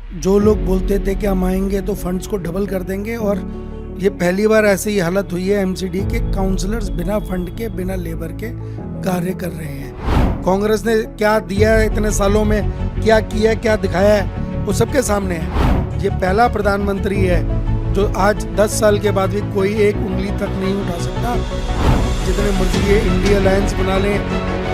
जो लोग बोलते थे कि हम आएंगे तो फंड्स को डबल कर देंगे, और ये पहली बार ऐसी ही हालत हुई है। एमसीडी के काउंसलर्स बिना फंड के, बिना लेबर के कार्य कर रहे हैं। कांग्रेस ने क्या दिया है इतने सालों में, क्या किया, क्या दिखाया है, वो सबके सामने है। ये पहला प्रधानमंत्री है जो आज 10 साल के बाद भी कोई एक उंगली तक नहीं उठा सकता। जितने मर्जी ये इंडिया अलायंस बना लें,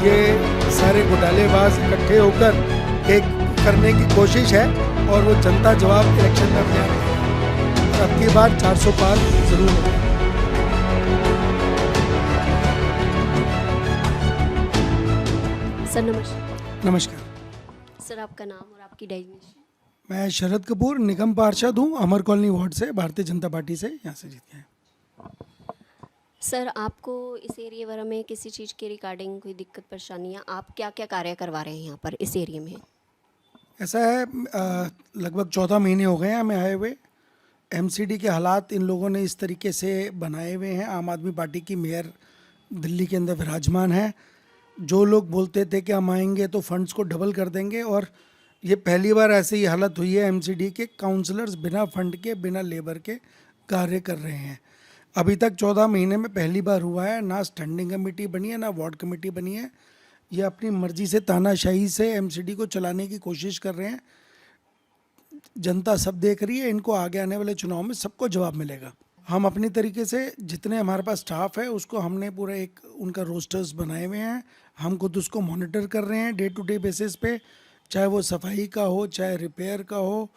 ये सारे घोटालेबाज इकट्ठे होकर एक करने की कोशिश है, और वो जनता जवाब इलेक्शन में अपने आप देगी। और अब की बार 400 पार जरूर होगा। सर नमस्कार। नमस्कार। सर आपका नाम और आपकी डेजिग्नेशन। मैं शरद कपूर, निगम पार्षद हूँ, अमर कॉलोनी वार्ड से, भारतीय जनता पार्टी से यहाँ से जीत गए हैं। सर आपको इस एरिया वगैरह में किसी चीज़ के रिगार्डिंग कोई दिक्कत परेशानी है? आप क्या क्या कार्य करवा रहे हैं यहाँ पर इस एरिया में? ऐसा है, लगभग 14 महीने हो गए हैं हमें आए हुए। एमसीडी के हालात इन लोगों ने इस तरीके से बनाए हुए हैं। आम आदमी पार्टी की मेयर दिल्ली के अंदर विराजमान है। जो लोग बोलते थे कि हम आएंगे तो फंड्स को डबल कर देंगे, और ये पहली बार ऐसी ही हालत हुई है। एमसीडी के काउंसलर्स बिना फंड के, बिना लेबर के कार्य कर रहे हैं। अभी तक 14 महीने में पहली बार हुआ है। ना स्टैंडिंग कमेटी बनी है, ना वार्ड कमेटी बनी है। ये अपनी मर्जी से, तानाशाही से एमसीडी को चलाने की कोशिश कर रहे हैं। जनता सब देख रही है। इनको आगे आने वाले चुनाव में सबको जवाब मिलेगा। हम अपनी तरीके से जितने हमारे पास स्टाफ है उसको हमने पूरा एक उनका रोस्टर्स बनाए हुए हैं। हम खुद उसको मॉनिटर कर रहे हैं डे टू डे बेसिस पे, चाहे वो सफाई का हो, चाहे रिपेयर का हो,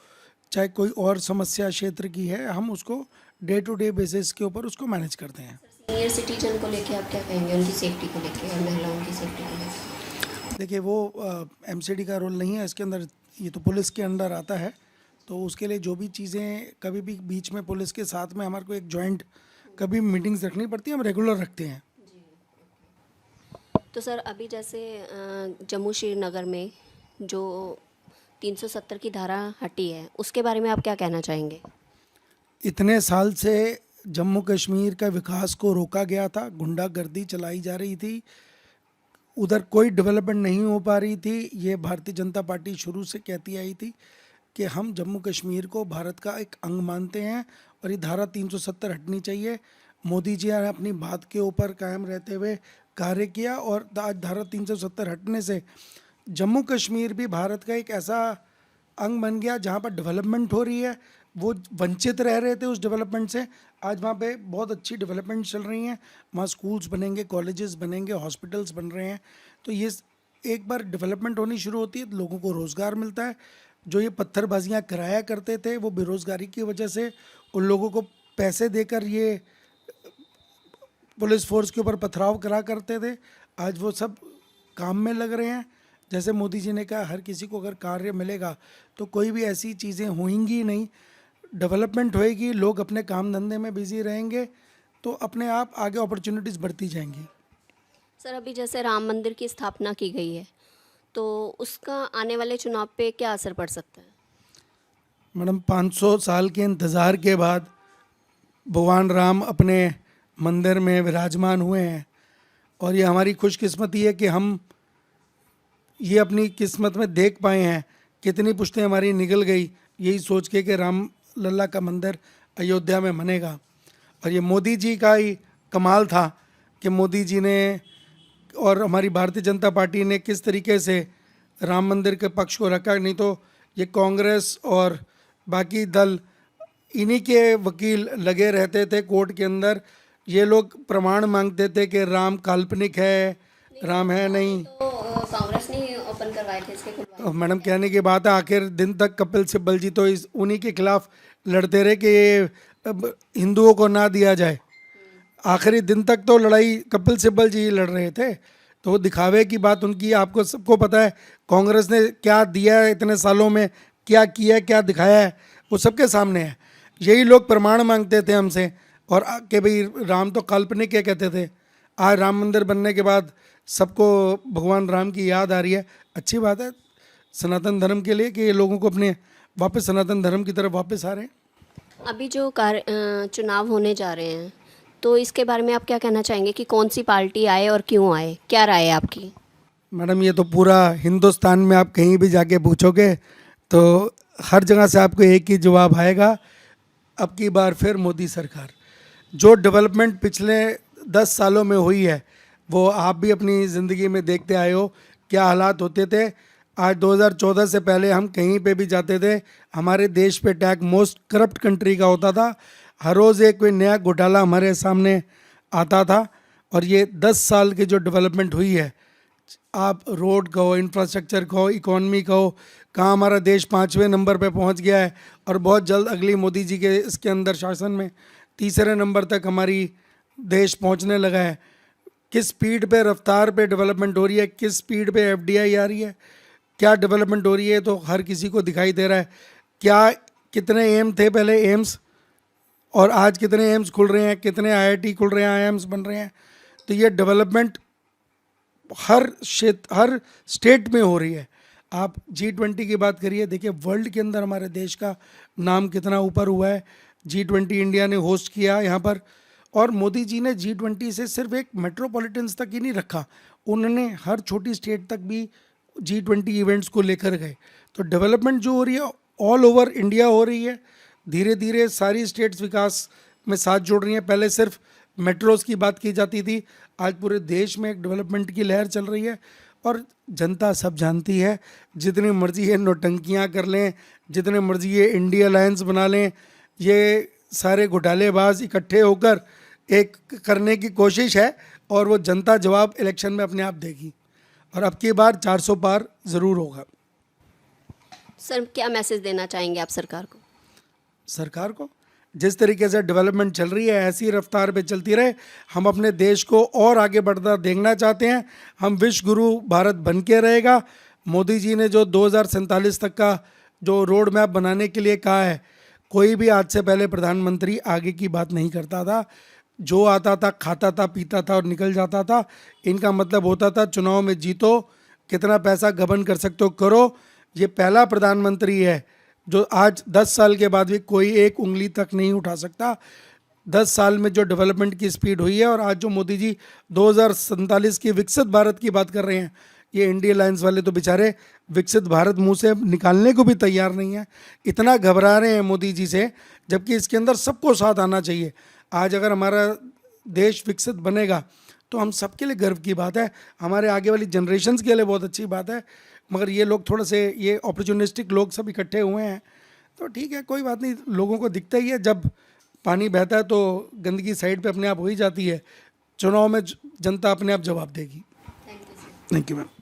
चाहे कोई और समस्या क्षेत्र की है, हम उसको डे टू डे बेसिस के ऊपर उसको मैनेज करते हैं। सीनियर सिटीजन को लेके आप क्या कहेंगे, उनकी सेफ्टी को लेके और महिलाओं की सेफ्टी को लेके? देखिए, वो एमसीडी का रोल नहीं है इसके अंदर, ये तो पुलिस के अंडर आता है। तो उसके लिए जो भी चीज़ें कभी भी बीच में पुलिस के साथ में हमारे को एक जॉइंट कभी मीटिंग्स रखनी पड़ती है, हम रेगुलर रखते हैं। तो सर अभी जैसे जम्मू श्रीनगर में जो 370 की धारा हटी है, उसके बारे में आप क्या कहना चाहेंगे? इतने साल से जम्मू कश्मीर का विकास को रोका गया था, गुंडागर्दी चलाई जा रही थी, उधर कोई डेवलपमेंट नहीं हो पा रही थी। ये भारतीय जनता पार्टी शुरू से कहती आई थी कि हम जम्मू कश्मीर को भारत का एक अंग मानते हैं और ये धारा 370 हटनी चाहिए। मोदी जी ने अपनी बात के ऊपर कायम रहते हुए कार्य किया, और आज धारा 370 हटने से जम्मू कश्मीर भी भारत का एक ऐसा अंग बन गया जहाँ पर डेवलपमेंट हो रही है। वो वंचित रह रहे थे उस डेवलपमेंट से, आज वहाँ पे बहुत अच्छी डेवलपमेंट चल रही हैं। वहाँ स्कूल्स बनेंगे, कॉलेजेस बनेंगे, हॉस्पिटल्स बन रहे हैं। तो ये एक बार डेवलपमेंट होनी शुरू होती है तो लोगों को रोज़गार मिलता है। जो ये पत्थरबाजियाँ कराया करते थे, वो बेरोज़गारी की वजह से उन लोगों को पैसे देकर ये पुलिस फोर्स के ऊपर पथराव करा करते थे, आज वो सब काम में लग रहे हैं। जैसे मोदी जी ने कहा, हर किसी को अगर कार्य मिलेगा तो कोई भी ऐसी चीज़ें होंगी नहीं, डेवलपमेंट होएगी, लोग अपने काम धंधे में बिजी रहेंगे, तो अपने आप आगे अपॉर्चुनिटीज़ बढ़ती जाएंगी। सर अभी जैसे राम मंदिर की स्थापना की गई है, तो उसका आने वाले चुनाव पे क्या असर पड़ सकता है? मैडम, 500 साल के इंतज़ार के बाद भगवान राम अपने मंदिर में विराजमान हुए हैं, और ये हमारी खुशकिस्मती है कि हम ये अपनी किस्मत में देख पाए हैं। कितनी पुश्तें हमारी निकल गई यही सोच के कि राम लल्ला का मंदिर अयोध्या में बनेगा। और ये मोदी जी का ही कमाल था कि मोदी जी ने और हमारी भारतीय जनता पार्टी ने किस तरीके से राम मंदिर के पक्ष को रखा। नहीं तो ये कांग्रेस और बाकी दल, इन्हीं के वकील लगे रहते थे कोर्ट के अंदर। ये लोग प्रमाण मांगते थे कि राम काल्पनिक है, राम है नहीं। तो कांग्रेस ने ओपन करवाए थे इसके खुलवाए। मैडम, कहने की बात है, आखिर दिन तक कपिल सिब्बल जी तो इस उन्हीं के खिलाफ लड़ते रहे कि ये हिंदुओं को ना दिया जाए। आखिरी दिन तक तो लड़ाई कपिल सिब्बल जी लड़ रहे थे। तो वो दिखावे की बात उनकी, आपको सबको पता है कांग्रेस ने क्या दिया है इतने सालों में, क्या किया, क्या दिखाया है, वो सबके सामने है। यही लोग प्रमाण मांगते थे हमसे, और कि भाई राम तो काल्पनिक क्या कहते थे। आज राम मंदिर बनने के बाद सबको भगवान राम की याद आ रही है। अच्छी बात है सनातन धर्म के लिए कि ये लोगों को अपने वापस सनातन धर्म की तरफ वापस आ रहे हैं। अभी जो चुनाव होने जा रहे हैं, तो इसके बारे में आप क्या कहना चाहेंगे कि कौन सी पार्टी आए और क्यों आए, क्या राय है आपकी? मैडम, ये तो पूरा हिंदुस्तान में आप कहीं भी जाके पूछोगे तो हर जगह से आपको एक ही जवाब आएगा, अब की बार फिर मोदी सरकार। जो डेवलपमेंट पिछले 10 सालों में हुई है वो आप भी अपनी ज़िंदगी में देखते आए हो, क्या हालात होते थे। आज 2014 से पहले हम कहीं पे भी जाते थे, हमारे देश पे टैग मोस्ट करप्ट कंट्री का होता था। हर रोज़ एक कोई नया घोटाला हमारे सामने आता था। और ये 10 साल की जो डेवलपमेंट हुई है, आप रोड कहो, इंफ्रास्ट्रक्चर कहो, इकोनॉमी कहो, कहाँ हमारा देश 5वें नंबर पे पहुंच गया है और बहुत जल्द अगली मोदी जी के इसके अंदर शासन में 3रे नंबर तक हमारी देश पहुंचने लगा है। किस स्पीड पे, रफ्तार पे डेवलपमेंट हो रही है, किस स्पीड पे एफडीआई आ रही है, क्या डेवलपमेंट हो रही है, तो हर किसी को दिखाई दे रहा है। क्या कितने एम थे पहले एम्स, और आज कितने एम्स खुल रहे हैं, कितने आईआईटी खुल रहे हैं, आईआईएम्स बन रहे हैं। तो ये डेवलपमेंट हर क्षेत्र, हर स्टेट में हो रही है। आप G20 की बात करिए, देखिए वर्ल्ड के अंदर हमारे देश का नाम कितना ऊपर हुआ है। G20 इंडिया ने होस्ट किया यहाँ पर, और मोदी जी ने G20 से सिर्फ एक मेट्रोपॉलिटन्स तक ही नहीं रखा, उन्होंने हर छोटी स्टेट तक भी G20 इवेंट्स को लेकर गए। तो डेवलपमेंट जो हो रही है ऑल ओवर इंडिया हो रही है। धीरे धीरे सारी स्टेट्स विकास में साथ जोड़ रही हैं। पहले सिर्फ मेट्रोज़ की बात की जाती थी, आज पूरे देश में एक डेवलपमेंट की लहर चल रही है। और जनता सब जानती है, जितनी मर्जी ये नौटंकियाँ कर लें, जितने मर्जी ये इंडिया अलायंस बना लें, ये सारे घोटालेबाज इकट्ठे होकर एक करने की कोशिश है, और वो जनता जवाब इलेक्शन में अपने आप देगी। और अब की बार 400 पार ज़रूर होगा। सर क्या मैसेज देना चाहेंगे आप सरकार को? सरकार को जिस तरीके से डेवलपमेंट चल रही है ऐसी रफ्तार पे चलती रहे। हम अपने देश को और आगे बढ़ता देखना चाहते हैं। हम विश्व गुरु भारत बन के रहेगा। मोदी जी ने जो 2047 तक का जो रोड मैप बनाने के लिए कहा है, कोई भी आज से पहले प्रधानमंत्री आगे की बात नहीं करता था। जो आता था खाता था, पीता था और निकल जाता था। इनका मतलब होता था चुनाव में जीतो, कितना पैसा गबन कर सकते हो करो। ये पहला प्रधानमंत्री है जो आज 10 साल के बाद भी कोई एक उंगली तक नहीं उठा सकता। 10 साल में जो डेवलपमेंट की स्पीड हुई है, और आज जो मोदी जी 2047 की विकसित भारत की बात कर रहे हैं, ये इंडिया अलायंस वाले तो बेचारे विकसित भारत मुंह से निकालने को भी तैयार नहीं है। इतना घबरा रहे हैं मोदी जी से, जबकि इसके अंदर सबको साथ आना चाहिए। आज अगर हमारा देश विकसित बनेगा तो हम सबके लिए गर्व की बात है, हमारे आगे वाली जनरेशन्स के लिए बहुत अच्छी बात है। मगर ये लोग थोड़े से ये अपॉर्चुनिस्टिक लोग सब इकट्ठे हुए हैं, तो ठीक है कोई बात नहीं। लोगों को दिखता ही है, जब पानी बहता है तो गंदगी साइड पे अपने आप हो ही जाती है। चुनाव में जनता अपने आप जवाब देगी। Thank you ma'am.